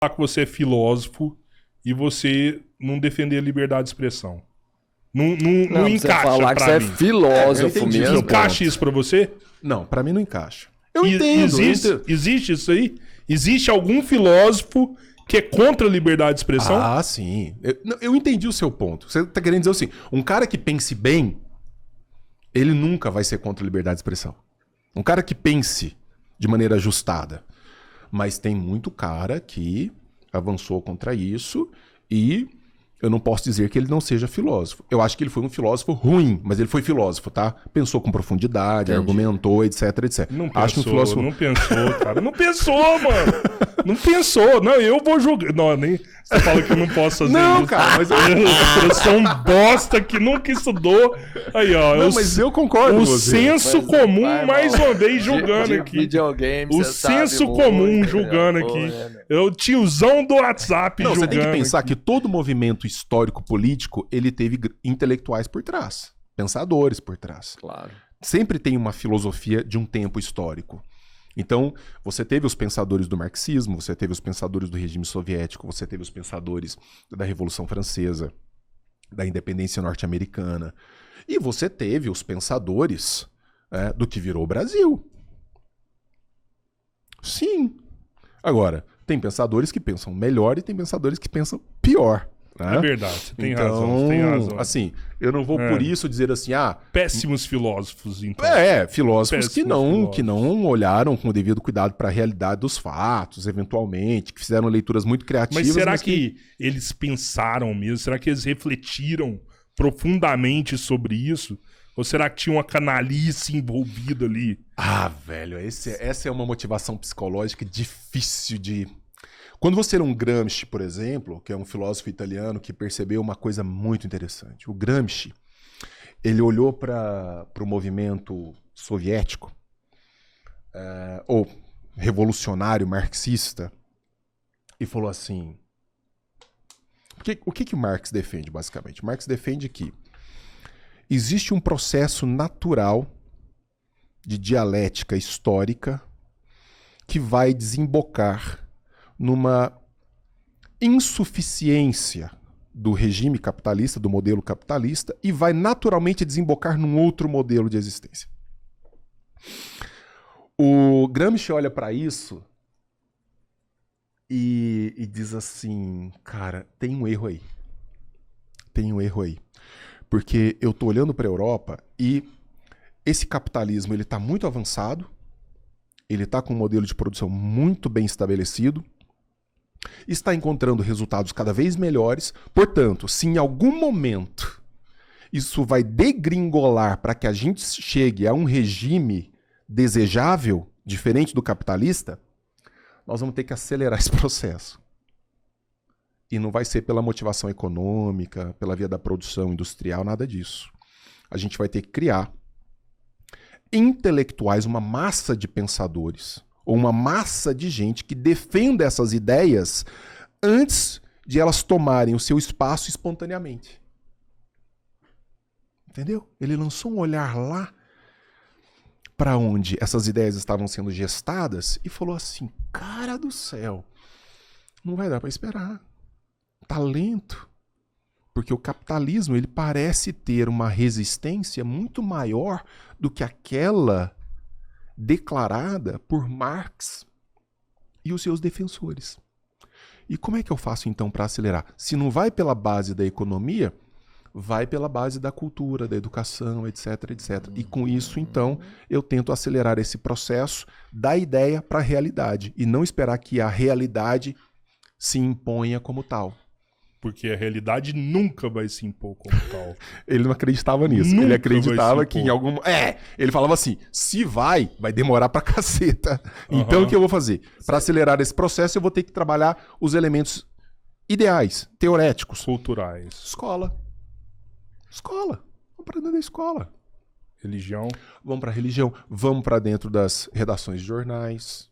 que você é filósofo e você não defender a liberdade de expressão. Não Você encaixa falar que pra você mim. é filósofo eu entendi mesmo. seu Encaixa ponto. isso pra você? Não, pra mim não encaixa. Eu entendo. Existe isso aí? Existe algum filósofo que é contra a liberdade de expressão? Ah, sim. Eu entendi o seu ponto. Você tá querendo dizer assim, um cara que pense bem, ele nunca vai ser contra a liberdade de expressão. Um cara que pense de maneira ajustada. Mas tem muito cara que avançou contra isso e eu não posso dizer que ele não seja filósofo. Eu acho que ele foi um filósofo ruim, mas ele foi filósofo, tá? Pensou com profundidade, argumentou, etc, etc. Não Acho que pensou, um filósofo... não pensou, cara. Não pensou, mano. Não pensou. Não, eu vou julgar. Não, nem... Você fala que eu não posso fazer Não, isso. cara, mas Eu sou um bosta que nunca estudou. Aí, ó. Não, mas eu concordo com O você. senso comum, vai, mais mal. uma vez, julgando de aqui. videogame, O você sabe senso muito, comum né? julgando Pô, aqui. né? O tiozão do WhatsApp Não, julgando. você tem que pensar aqui. que todo movimento histórico-político, ele teve intelectuais por trás, pensadores por trás. Claro. Sempre tem uma filosofia de um tempo histórico. Então, você teve os pensadores do marxismo, você teve os pensadores do regime soviético, você teve os pensadores da Revolução Francesa, da independência norte-americana, e você teve os pensadores do que virou o Brasil. Sim. Agora, tem pensadores que pensam melhor e tem pensadores que pensam pior. Né? É verdade, você tem Então, razão, você tem razão. assim, eu não vou por isso dizer assim, Péssimos filósofos, então. filósofos que Péssimos não olharam com o devido cuidado para a realidade dos fatos, eventualmente, que fizeram leituras muito criativas. Mas será que eles pensaram mesmo? Será que eles refletiram profundamente sobre isso? Ou será que tinha uma canalice envolvida ali? Ah, velho, essa é uma motivação psicológica difícil de... Quando você lê um Gramsci, por exemplo, que é um filósofo italiano que percebeu uma coisa muito interessante. O Gramsci, ele olhou para o movimento soviético, ou revolucionário marxista, e falou assim... O que o Marx defende, basicamente? Marx defende que existe um processo natural de dialética histórica que vai desembocar numa insuficiência do regime capitalista, do modelo capitalista, e vai naturalmente desembocar num outro modelo de existência. O Gramsci olha para isso e diz assim, cara, tem um erro aí. Tem um erro aí. Porque eu tô olhando para a Europa e esse capitalismo ele tá muito avançado, ele tá com um modelo de produção muito bem estabelecido, está encontrando resultados cada vez melhores. Portanto, se em algum momento isso vai degringolar para que a gente chegue a um regime desejável, diferente do capitalista, nós vamos ter que acelerar esse processo. E não vai ser pela motivação econômica, pela via da produção industrial, nada disso. A gente vai ter que criar intelectuais, uma massa de pensadores, ou uma massa de gente que defenda essas ideias antes de elas tomarem o seu espaço espontaneamente. Entendeu? Ele lançou um olhar lá para onde essas ideias estavam sendo gestadas e falou assim, cara do céu, não vai dar para esperar. Tá lento. Porque o capitalismo ele parece ter uma resistência muito maior do que aquela declarada por Marx e os seus defensores. E como é que eu faço então para acelerar? Se não vai pela base da economia, vai pela base da cultura, da educação, etc, etc. E com isso, então, eu tento acelerar esse processo da ideia para a realidade e não esperar que a realidade se imponha como tal. Porque a realidade nunca vai se impor como tal. Ele não acreditava nisso. Nunca Ele vai acreditava se que impor. em algum... ele falava assim, se vai demorar pra caceta. Então o que eu vou fazer? Para acelerar esse processo, eu vou ter que trabalhar os elementos ideais, teoréticos. Culturais. Escola. Vamos para dentro da escola. Religião. Vamos para religião. Vamos para dentro das redações de jornais.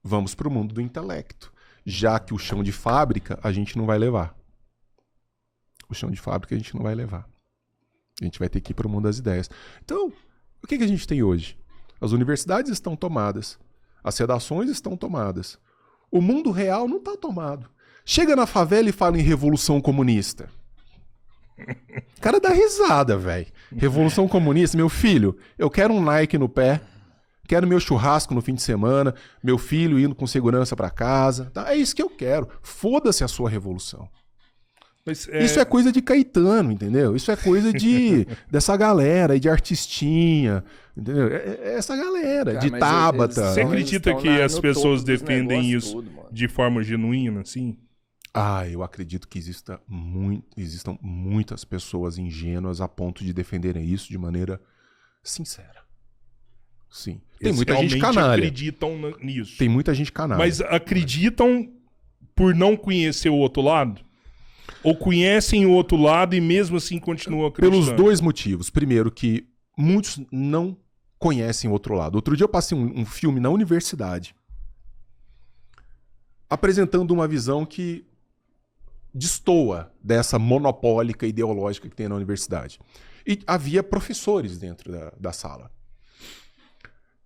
Vamos para o mundo do intelecto. Já que o chão de fábrica a gente não vai levar. O chão de fábrica a gente não vai levar. A gente vai ter que ir para o mundo das ideias. Então, o que a gente tem hoje? As universidades estão tomadas. As redações estão tomadas. O mundo real não tá tomado. Chega na favela e fala em revolução comunista. O cara dá risada, velho. Revolução comunista, meu filho, eu quero um Nike no pé, quero meu churrasco no fim de semana, meu filho indo com segurança pra casa. Tá? É isso que eu quero. Foda-se a sua revolução. Mas, Isso é coisa de Caetano, entendeu? Isso é coisa dessa galera, de artistinha, entendeu? É essa galera, de Tabata. Você acredita que as pessoas defendem isso de forma genuína, assim? Eu acredito que existam muitas pessoas ingênuas a ponto de defenderem isso de maneira sincera. Sim. Tem muita gente canalha. Acreditam nisso. Tem muita gente canalha. Mas acreditam por não conhecer o outro lado? Ou conhecem o outro lado e mesmo assim continuam acreditando? Pelos dois motivos. Primeiro, que muitos não conhecem o outro lado. Outro dia eu passei um filme na universidade apresentando uma visão que destoa dessa monopólica ideológica que tem na universidade. E havia professores dentro da sala.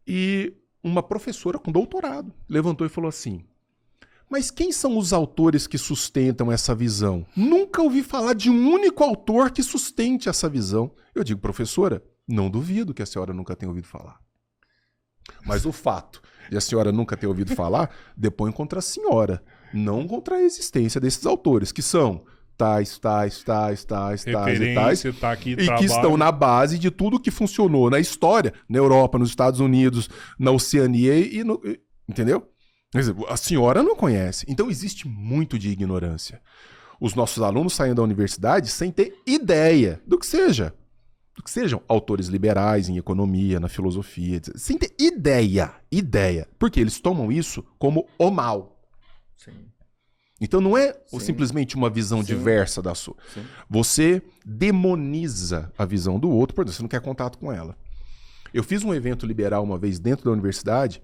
E uma professora com doutorado levantou e falou assim: mas quem são os autores que sustentam essa visão? Nunca ouvi falar de um único autor que sustente essa visão. Eu digo, professora, não duvido que a senhora nunca tenha ouvido falar. Mas o fato de a senhora nunca ter ouvido falar depõe contra a senhora, não contra a existência desses autores, que são tais e tais, tá aqui, e que estão na base de tudo que funcionou na história, na Europa, nos Estados Unidos, na Oceania entendeu? Quer dizer, a senhora não conhece. Então existe muito de ignorância. Os nossos alunos saem da universidade sem ter ideia do que seja. Do que sejam autores liberais em economia, na filosofia, etc. Sem ter ideia. Porque eles tomam isso como o mal. Sim. Então não é simplesmente uma visão diversa da sua. Sim. Você demoniza a visão do outro, porque você não quer contato com ela. Eu fiz um evento liberal uma vez dentro da universidade,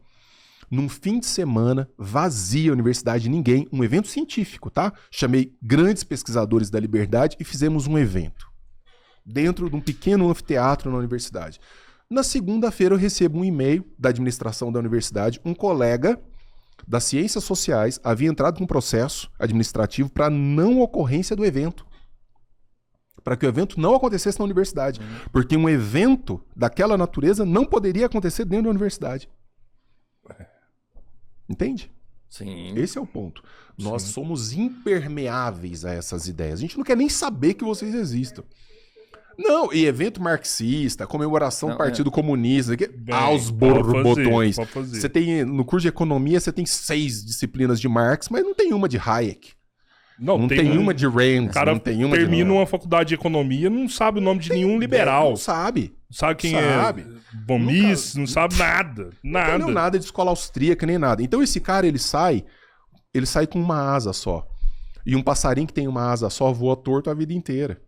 num fim de semana, vazia a universidade, ninguém, um evento científico, tá? Chamei grandes pesquisadores da liberdade e fizemos um evento dentro de um pequeno anfiteatro na universidade. Na segunda-feira eu recebo um e-mail da administração da universidade, um colega das ciências sociais havia entrado com um processo administrativo para não ocorrência do evento. Para que o evento não acontecesse na universidade. Porque um evento daquela natureza não poderia acontecer dentro da universidade. Entende? Sim. Esse é o ponto. Nós somos impermeáveis a essas ideias. A gente não quer nem saber que vocês existam. Não, e evento marxista, comemoração do Partido Comunista, aos borbotões. Você tem, no curso de economia, você tem 6 disciplinas de Marx, mas não tem uma de Hayek. Não tem uma de Rand. O cara termina uma faculdade de economia, não sabe o nome de nenhum liberal. Não sabe. Sabe quem é Bomis, não sabe nada. Não entendeu nada de escola austríaca, nem nada. Então esse cara, ele sai com uma asa só. E um passarinho que tem uma asa só voa torto a vida inteira.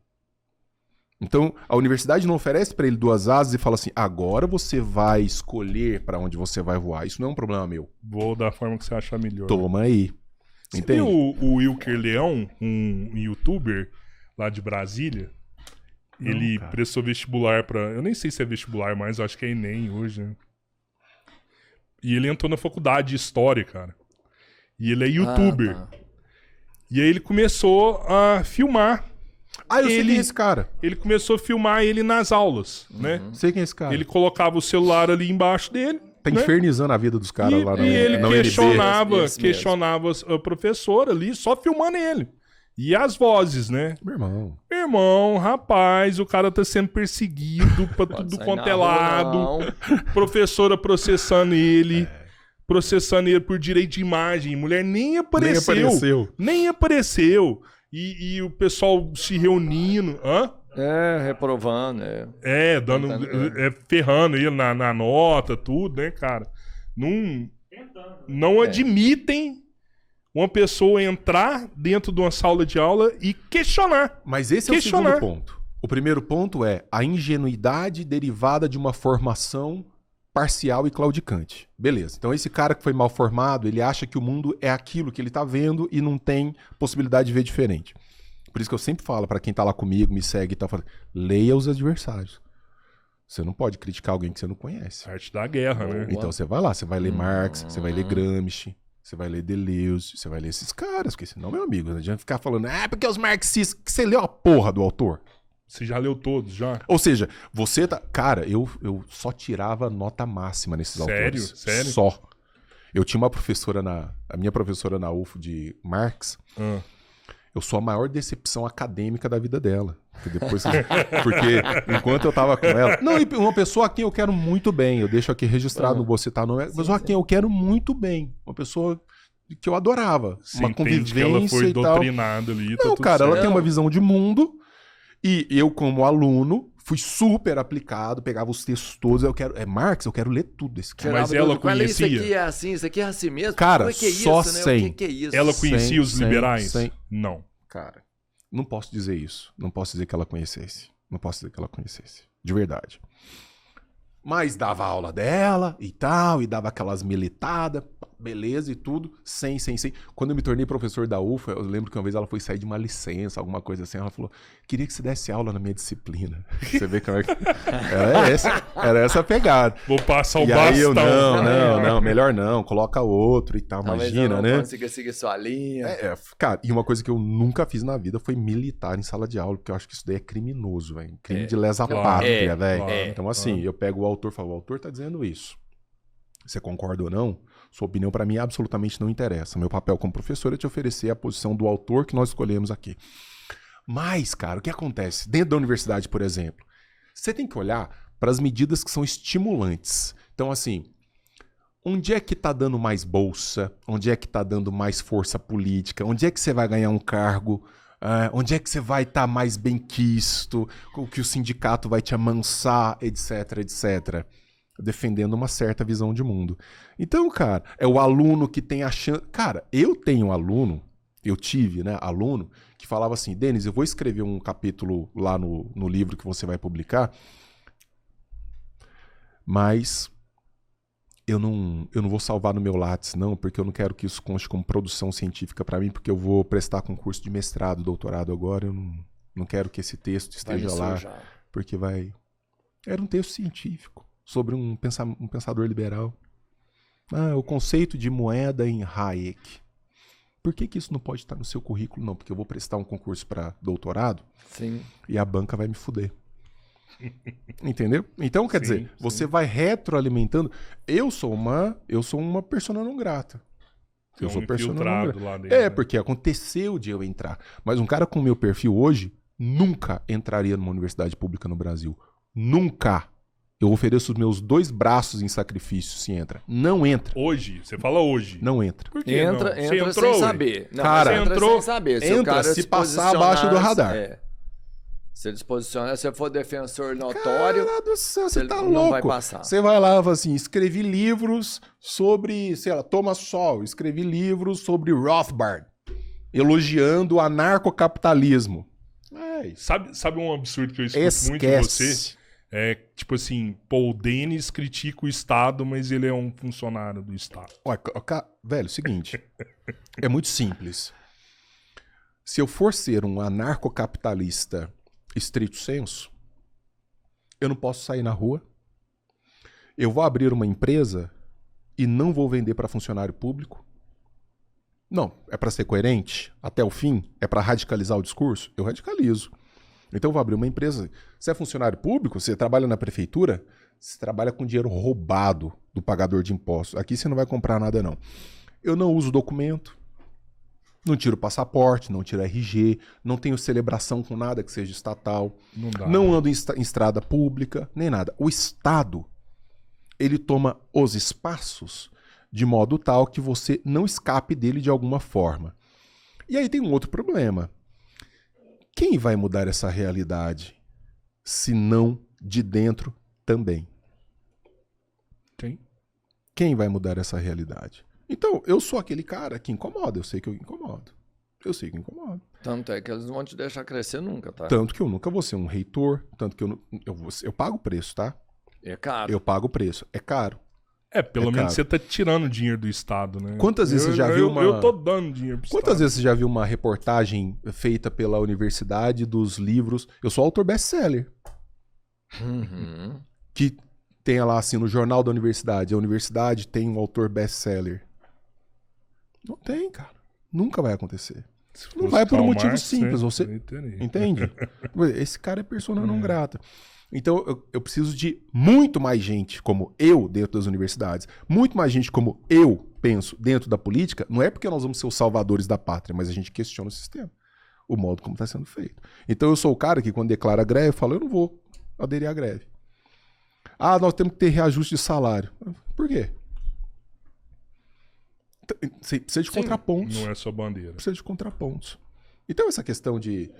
Então, a universidade não oferece para ele 2 asas e fala assim, agora você vai escolher para onde você vai voar. Isso não é um problema meu. Vou da forma que você achar melhor. Toma aí. Você viu o Wilker Leão, um youtuber lá de Brasília? Não, ele prestou vestibular pra... Eu nem sei se é vestibular, mas eu acho que é Enem hoje, né? E ele entrou na faculdade de História, cara. E ele é youtuber. E aí ele começou a filmar. Eu sei quem é esse cara. Ele começou a filmar ele nas aulas, né? Sei quem é esse cara. Ele colocava o celular ali embaixo dele. Tá infernizando a vida dos caras lá na E ele na questionava a professora ali, só filmando ele. E as vozes, né? Meu irmão, rapaz, o cara tá sendo perseguido pra tudo quanto é lado. Professora processando ele. Processando ele por direito de imagem. Mulher nem apareceu. E o pessoal se reunindo. Reprovando. Ferrando ele na nota, tudo, né, cara? Não admitem uma pessoa entrar dentro de uma sala de aula e questionar. Mas esse é o segundo ponto. O primeiro ponto é a ingenuidade derivada de uma formação parcial e claudicante. Beleza. Então esse cara que foi mal formado, ele acha que o mundo é aquilo que ele tá vendo e não tem possibilidade de ver diferente. Por isso que eu sempre falo para quem tá lá comigo, me segue e tal, leia os adversários. Você não pode criticar alguém que você não conhece. Arte da guerra, né? Então você vai lá, você vai ler Marx, você vai ler Gramsci, Você vai ler Deleuze, você vai ler esses caras, porque senão, meu amigo, não adianta ficar falando, porque os marxistas, que você leu a porra do autor. Você já leu todos, já? Ou seja, você tá... Cara, eu só tirava nota máxima nesses autores. Sério? Só. Eu tinha uma professora a minha professora na UFO de Marx, eu sou a maior decepção acadêmica da vida dela. Porque enquanto eu tava com ela... Não, e uma pessoa a quem eu quero muito bem, eu deixo aqui registrado, não vou citar nome, mas a quem eu quero muito bem. Uma pessoa que eu adorava. Você uma entende que ela foi doutrinada ali. Não, cara, ela tem uma visão de mundo e eu, como aluno, fui super aplicado, pegava os textos todos, eu quero... Marx, eu quero ler tudo desse cara. Mas ela Olha, isso conhecia? aqui é assim, isso aqui é assim mesmo. Cara, que é só isso, né? 100. O que é isso? Ela conhecia os liberais? Sem. Não. Cara, não posso dizer isso. Não posso dizer que ela conhecesse. Não posso dizer que ela conhecesse. De verdade. Mas dava aula dela e tal, e dava aquelas militadas, beleza e tudo, sem. Quando eu me tornei professor da UFA, eu lembro que uma vez ela foi sair de uma licença, alguma coisa assim, ela falou, queria que você desse aula na minha disciplina. Você vê como é que... Era essa a pegada. Vou passar o E bastão. aí eu, não, melhor não, coloca outro e tal, Talvez imagina, eu né? não consiga seguir sua linha. Cara, e uma coisa que eu nunca fiz na vida foi militar em sala de aula, porque eu acho que isso daí é criminoso, velho. Crime de lesa pátria, velho. claro, Então, assim, eu pego o autor e falo, o autor tá dizendo isso. Você concorda ou não? Sua opinião pra mim absolutamente não interessa. Meu papel como professor é te oferecer a posição do autor que nós escolhemos aqui. Mas, cara, o que acontece? Dentro da universidade, por exemplo, você tem que olhar para as medidas que são estimulantes. Então, assim, onde é que tá dando mais bolsa? Onde é que tá dando mais força política? Onde é que você vai ganhar um cargo? Onde é que você vai estar mais bem quisto? O que o sindicato vai te amansar, etc, etc. Defendendo uma certa visão de mundo. Então, cara, é o aluno que tem a chance... Cara, eu tenho um aluno, eu tive, né, aluno, que falava assim, Denis, eu vou escrever um capítulo lá no livro que você vai publicar, mas eu não vou salvar no meu Lattes, não, porque eu não quero que isso conste como produção científica para mim, porque eu vou prestar concurso de mestrado, doutorado agora, eu não quero que esse texto esteja lá, porque vai... Era um texto científico sobre um pensador liberal. O conceito de moeda em Hayek. Por que isso não pode estar no seu currículo? Não, porque eu vou prestar um concurso para doutorado. Sim. E a banca vai me fuder. Entendeu? Então, quer dizer, você vai retroalimentando. Eu sou uma persona não grata. Eu sou persona não grata. Lá dentro, porque aconteceu de eu entrar. Mas um cara com o meu perfil hoje nunca entraria numa universidade pública no Brasil. Nunca. Eu ofereço os meus 2 braços em sacrifício se entra. Não entra. Hoje? Você fala hoje. Não entra. Por que Entra entrou, sem saber. Não, cara, você entra sem saber. Se o entra cara se passar abaixo do radar. Se ele se posicionar, se for defensor notório, cara do céu, você tá não louco. vai passar. Você vai lá e fala assim, escrevi livros sobre, sei lá, Thomas Sowell, escrevi livros sobre Rothbard, elogiando o anarcocapitalismo. Sabe um absurdo que eu escuto muito de você? É tipo assim, o Denis critica o Estado, mas ele é um funcionário do Estado. Olha, velho, seguinte, é muito simples. Se eu for ser um anarcocapitalista estrito sensu, eu não posso sair na rua, eu vou abrir uma empresa e não vou vender para funcionário público. Não, é para ser coerente até o fim? É para radicalizar o discurso? Eu radicalizo. Então eu vou abrir uma empresa. Você é funcionário público, você trabalha na prefeitura, você trabalha com dinheiro roubado do pagador de impostos. Aqui você não vai comprar nada, não. Eu não uso documento, não tiro passaporte, não tiro RG, não tenho celebração com nada que seja estatal, não ando em estrada pública, nem nada. O Estado, ele toma os espaços de modo tal que você não escape dele de alguma forma. E aí tem um outro problema. Quem vai mudar essa realidade, se não de dentro também? Quem vai mudar essa realidade? Então, eu sou aquele cara que incomoda, eu sei que eu incomodo. Tanto é que eles não vão te deixar crescer nunca, tá? Tanto que eu nunca vou ser um reitor, tanto que eu pago o preço, tá? É caro. Eu pago o preço, é caro. Pelo menos você tá tirando dinheiro do Estado, né? Quantas vezes você já viu uma... Eu tô dando dinheiro pro Quantas Estado. vezes você já viu uma reportagem feita pela universidade dos livros... Eu sou autor best-seller. Uhum. Que tem lá assim no jornal da universidade. A universidade tem um autor best-seller. Não tem, cara. Nunca vai acontecer. Se Não fosse vai por um Karl motivo Marx, simples. né, Você eu teria. entende? Esse cara é persona não grata. Então, eu preciso de muito mais gente como eu dentro das universidades, muito mais gente como eu penso dentro da política. Não é porque nós vamos ser os salvadores da pátria, mas a gente questiona o sistema, o modo como está sendo feito. Então, eu sou o cara que, quando declara greve, fala: eu não vou aderir à greve. Ah, nós temos que ter reajuste de salário. Por quê? Você precisa de contrapontos. Não é só bandeira. Precisa de contrapontos. Então, essa questão de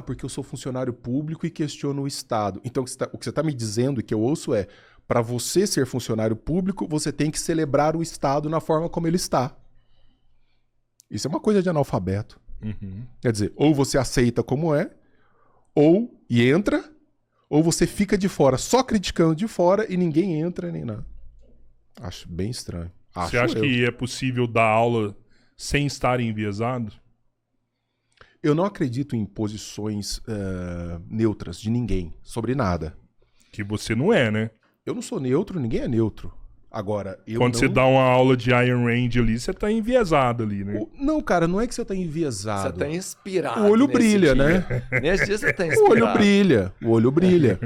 porque eu sou funcionário público e questiono o Estado. Então, o que você está me dizendo, e que eu ouço, é: para você ser funcionário público, você tem que celebrar o Estado na forma como ele está. Isso é uma coisa de analfabeto. Uhum. Quer dizer, ou você aceita como é, e entra, ou você fica de fora, só criticando de fora, e ninguém entra nem nada. Acho bem estranho. Você acha que é possível dar aula sem estar enviesado? Eu não acredito em posições neutras de ninguém, sobre nada. Que você não é, né? Eu não sou neutro, ninguém é neutro. Agora, Quando você dá uma aula de Iron Range ali, você tá enviesado ali, né? Não, cara, não é que você tá enviesado. Você tá inspirado. O olho brilha, dia. né? Nesse dia você tá inspirado. O olho brilha.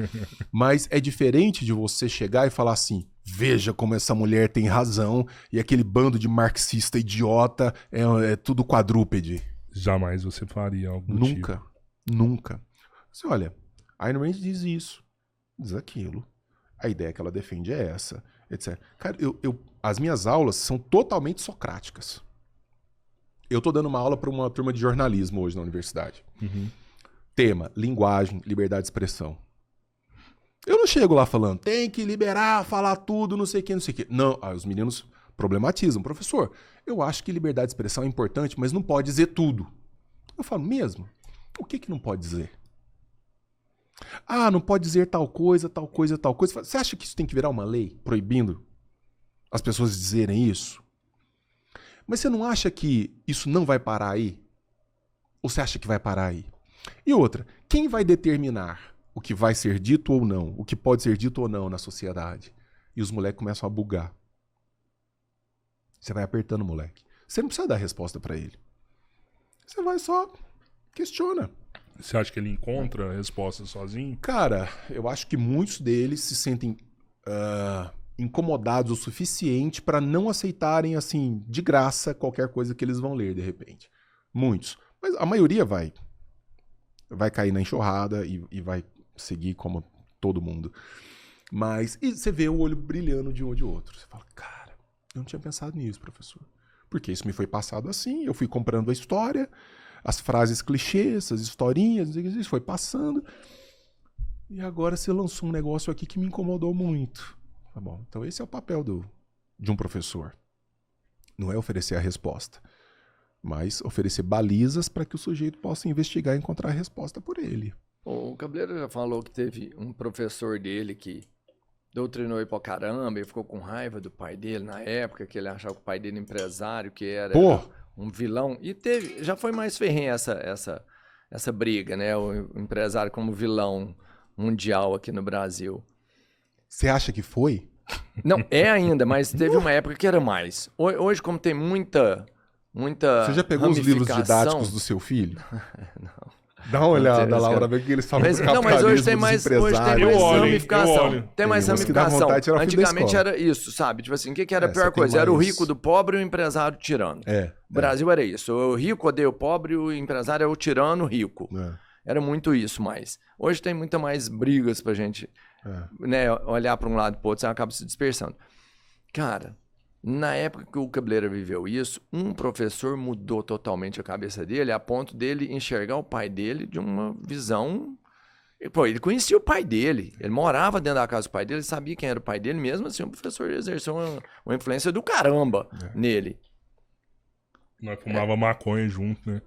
Mas é diferente de você chegar e falar assim: veja como essa mulher tem razão e aquele bando de marxista idiota é tudo quadrúpede. Jamais você faria algo do tipo. Nunca. Você olha, a Ayn Rand diz isso, diz aquilo. A ideia que ela defende é essa, etc. Cara, as minhas aulas são totalmente socráticas. Eu tô dando uma aula para uma turma de jornalismo hoje na universidade. Uhum. Tema: linguagem, liberdade de expressão. Eu não chego lá falando: tem que liberar, falar tudo, não sei o que, não sei o que. Não, os meninos problematizam. Professor, eu acho que liberdade de expressão é importante, mas não pode dizer tudo. Eu falo: mesmo? O que não pode dizer? Não pode dizer tal coisa, tal coisa, tal coisa. Você acha que isso tem que virar uma lei proibindo as pessoas dizerem isso? Mas você não acha que isso não vai parar aí? Ou você acha que vai parar aí? E outra, quem vai determinar o que vai ser dito ou não, o que pode ser dito ou não na sociedade? E os moleques começam a bugar. Você vai apertando o moleque. Você não precisa dar resposta pra ele. Você vai só questiona. Você acha que ele encontra a resposta sozinho? Cara, eu acho que muitos deles se sentem incomodados o suficiente para não aceitarem, assim, de graça, qualquer coisa que eles vão ler, de repente. Muitos. Mas a maioria vai cair na enxurrada e vai seguir como todo mundo. Mas e você vê o olho brilhando de um de outro. Você fala: cara, eu não tinha pensado nisso, professor. Porque isso me foi passado assim, eu fui comprando a história, as frases clichês, as historinhas, isso foi passando. E agora você lançou um negócio aqui que me incomodou muito. Tá bom, então esse é o papel de um professor. Não é oferecer a resposta, mas oferecer balizas para que o sujeito possa investigar e encontrar a resposta por ele. O Cabeleira já falou que teve um professor dele que doutrinou ele pra caramba, ele ficou com raiva do pai dele na época, que ele achava que o pai dele empresário, que era um vilão. E já foi mais ferrenha essa briga, né? O empresário como vilão mundial aqui no Brasil. Você acha que foi? Não, é ainda, mas teve uma época que era mais. Hoje, como tem muita Você já pegou os livros didáticos do seu filho? Não. Dá uma olhada lá, Laura, ver o que eles falam do capitalismo, mas hoje tem mais ramificação. Tem mais ramificação. Antigamente era isso, sabe? Tipo assim, o que era a pior coisa? Era o rico do pobre e o empresário tirano. O Brasil era isso. O rico odeia o pobre e o empresário é o tirano rico. Era muito isso, mas hoje tem muita mais brigas pra gente né, olhar pra um lado e pro outro, você acaba se dispersando. Cara, na época que o Cabeleira viveu isso, um professor mudou totalmente a cabeça dele, a ponto dele enxergar o pai dele de uma visão... Pô, ele conhecia o pai dele, ele morava dentro da casa do pai dele, ele sabia quem era o pai dele, mesmo assim o professor exerceu uma influência do caramba nele. Nós fumava maconha junto, né?